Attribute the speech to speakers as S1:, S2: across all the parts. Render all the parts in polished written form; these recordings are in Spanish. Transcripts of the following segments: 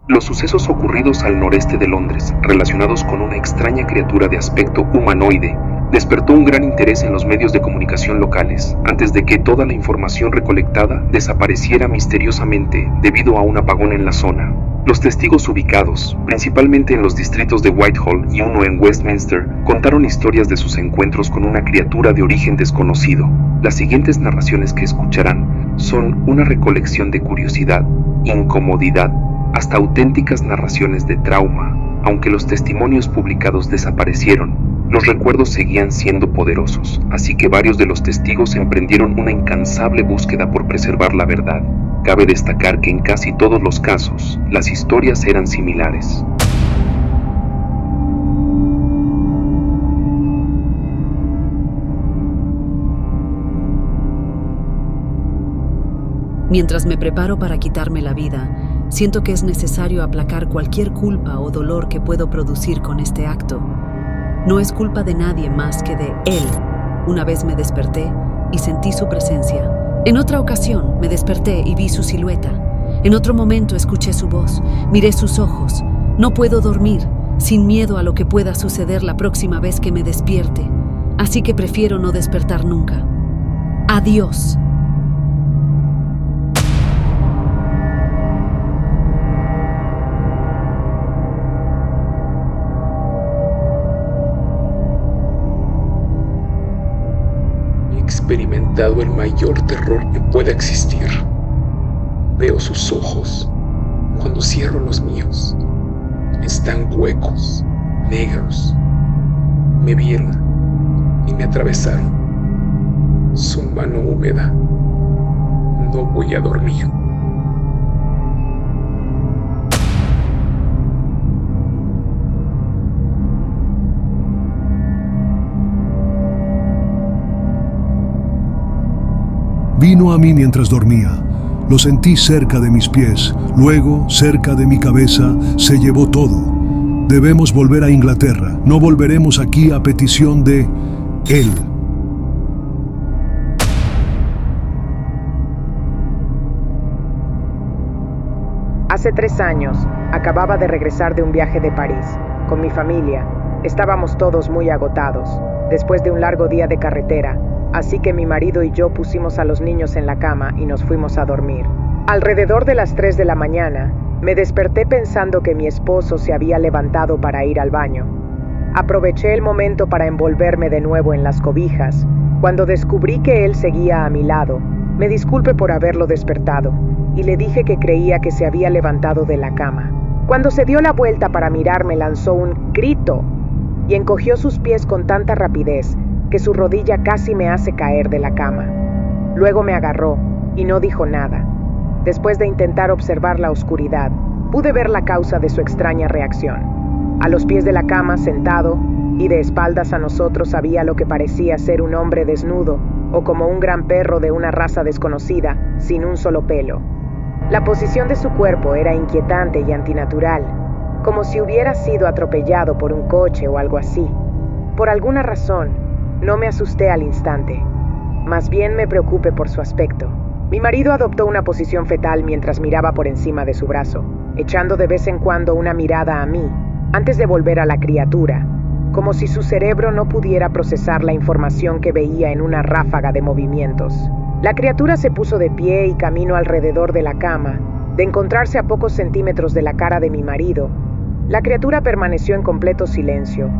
S1: Los sucesos ocurridos al noreste de Londres, relacionados con una extraña criatura de aspecto humanoide, despertó un gran interés en los medios de comunicación locales, antes de que toda la información recolectada desapareciera misteriosamente debido a un apagón en la zona. Los testigos ubicados, principalmente en los distritos de Whitehall y uno en Westminster, contaron historias de sus encuentros con una criatura de origen desconocido. Las siguientes narraciones que escucharán son una recolección de curiosidad, incomodidad, hasta auténticas narraciones de trauma. Aunque los testimonios publicados desaparecieron, los recuerdos seguían siendo poderosos, así que varios de los testigos emprendieron una incansable búsqueda por preservar la verdad. Cabe destacar que en casi todos los casos, las historias eran similares.
S2: Mientras me preparo para quitarme la vida, siento que es necesario aplacar cualquier culpa o dolor que puedo producir con este acto. No es culpa de nadie más que de él. Una vez me desperté y sentí su presencia. En otra ocasión me desperté y vi su silueta. En otro momento escuché su voz, miré sus ojos. No puedo dormir, sin miedo a lo que pueda suceder la próxima vez que me despierte. Así que prefiero no despertar nunca. Adiós.
S3: He experimentado el mayor terror que pueda existir. Veo sus ojos cuando cierro los míos. Están huecos, negros. Me vieron y me atravesaron. Su mano húmeda. No voy a dormir.
S4: Vino a mí mientras dormía. Lo sentí cerca de mis pies, luego, cerca de mi cabeza, se llevó todo. Debemos volver a Inglaterra. No volveremos aquí a petición de él.
S5: Hace 3 años, acababa de regresar de un viaje de París, con mi familia. Estábamos todos muy agotados, después de un largo día de carretera. Así que mi marido y yo pusimos a los niños en la cama y nos fuimos a dormir. Alrededor de las 3 de la mañana, me desperté pensando que mi esposo se había levantado para ir al baño. Aproveché el momento para envolverme de nuevo en las cobijas. Cuando descubrí que él seguía a mi lado, me disculpé por haberlo despertado y le dije que creía que se había levantado de la cama. Cuando se dio la vuelta para mirarme, lanzó un grito y encogió sus pies con tanta rapidez que su rodilla casi me hace caer de la cama. Luego me agarró y no dijo nada. Después de intentar observar la oscuridad, pude ver la causa de su extraña reacción. A los pies de la cama, sentado y de espaldas a nosotros, había lo que parecía ser un hombre desnudo o como un gran perro de una raza desconocida, sin un solo pelo. La posición de su cuerpo era inquietante y antinatural, como si hubiera sido atropellado por un coche o algo así. Por alguna razón, no me asusté al instante, más bien me preocupé por su aspecto. Mi marido adoptó una posición fetal mientras miraba por encima de su brazo, echando de vez en cuando una mirada a mí, antes de volver a la criatura, como si su cerebro no pudiera procesar la información que veía en una ráfaga de movimientos. La criatura se puso de pie y caminó alrededor de la cama. De encontrarse a pocos centímetros de la cara de mi marido, la criatura permaneció en completo silencio.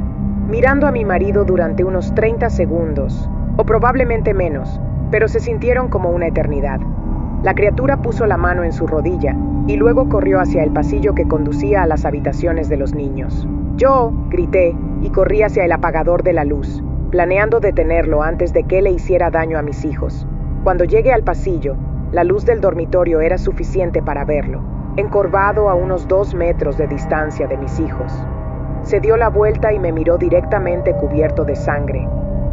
S5: mirando a mi marido durante unos 30 segundos, o probablemente menos, pero se sintieron como una eternidad. La criatura puso la mano en su rodilla y luego corrió hacia el pasillo que conducía a las habitaciones de los niños. Yo grité y corrí hacia el apagador de la luz, planeando detenerlo antes de que le hiciera daño a mis hijos. Cuando llegué al pasillo, la luz del dormitorio era suficiente para verlo, encorvado a unos 2 metros de distancia de mis hijos. Se dio la vuelta y me miró directamente cubierto de sangre.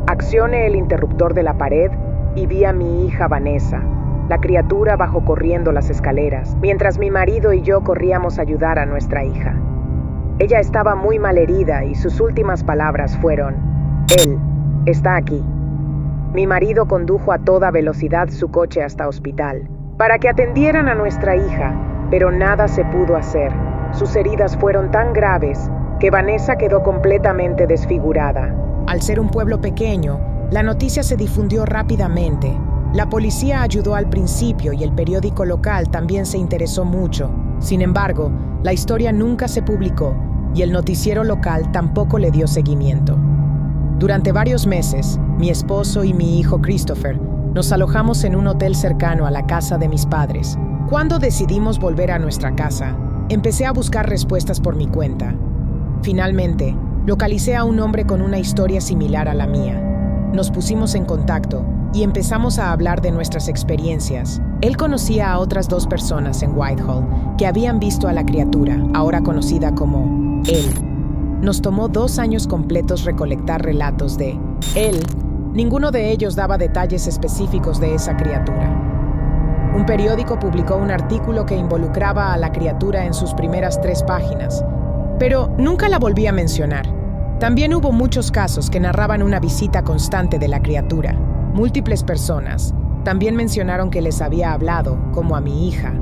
S5: Accioné el interruptor de la pared y vi a mi hija Vanessa. La criatura bajó corriendo las escaleras, mientras mi marido y yo corríamos a ayudar a nuestra hija. Ella estaba muy malherida y sus últimas palabras fueron: «Él está aquí». Mi marido condujo a toda velocidad su coche hasta hospital, para que atendieran a nuestra hija, pero nada se pudo hacer. Sus heridas fueron tan graves que Vanessa quedó completamente desfigurada.
S6: Al ser un pueblo pequeño, la noticia se difundió rápidamente. La policía ayudó al principio y el periódico local también se interesó mucho. Sin embargo, la historia nunca se publicó y el noticiero local tampoco le dio seguimiento. Durante varios meses, mi esposo y mi hijo Christopher nos alojamos en un hotel cercano a la casa de mis padres. Cuando decidimos volver a nuestra casa, empecé a buscar respuestas por mi cuenta. Finalmente, localicé a un hombre con una historia similar a la mía. Nos pusimos en contacto y empezamos a hablar de nuestras experiencias. Él conocía a otras 2 personas en Whitehall que habían visto a la criatura, ahora conocida como él. Nos tomó 2 años completos recolectar relatos de él. Ninguno de ellos daba detalles específicos de esa criatura. Un periódico publicó un artículo que involucraba a la criatura en sus primeras 3 páginas, pero nunca la volví a mencionar. También hubo muchos casos que narraban una visita constante de la criatura. Múltiples personas también mencionaron que les había hablado, como a mi hija.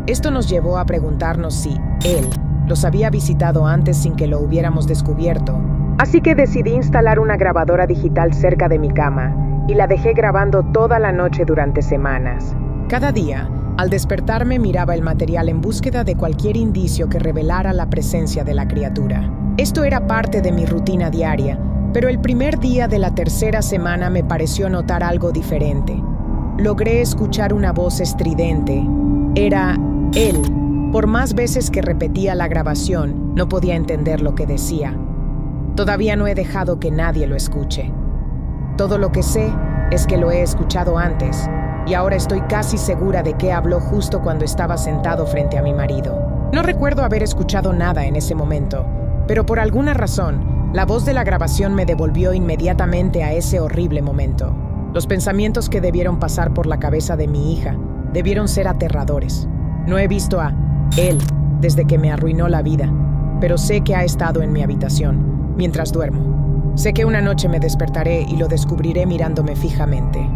S6: Esto nos llevó a preguntarnos si él los había visitado antes sin que lo hubiéramos descubierto.
S5: Así que decidí instalar una grabadora digital cerca de mi cama y la dejé grabando toda la noche durante semanas.
S6: Cada día, al despertarme, miraba el material en búsqueda de cualquier indicio que revelara la presencia de la criatura. Esto era parte de mi rutina diaria, pero el primer día de la 3ª semana me pareció notar algo diferente. Logré escuchar una voz estridente. Era él. Por más veces que repetía la grabación, no podía entender lo que decía. Todavía no he dejado que nadie lo escuche. Todo lo que sé es que lo he escuchado antes, y ahora estoy casi segura de que habló justo cuando estaba sentado frente a mi marido. No recuerdo haber escuchado nada en ese momento, pero por alguna razón, la voz de la grabación me devolvió inmediatamente a ese horrible momento. Los pensamientos que debieron pasar por la cabeza de mi hija debieron ser aterradores. No he visto a él desde que me arruinó la vida, pero sé que ha estado en mi habitación mientras duermo. Sé que una noche me despertaré y lo descubriré mirándome fijamente.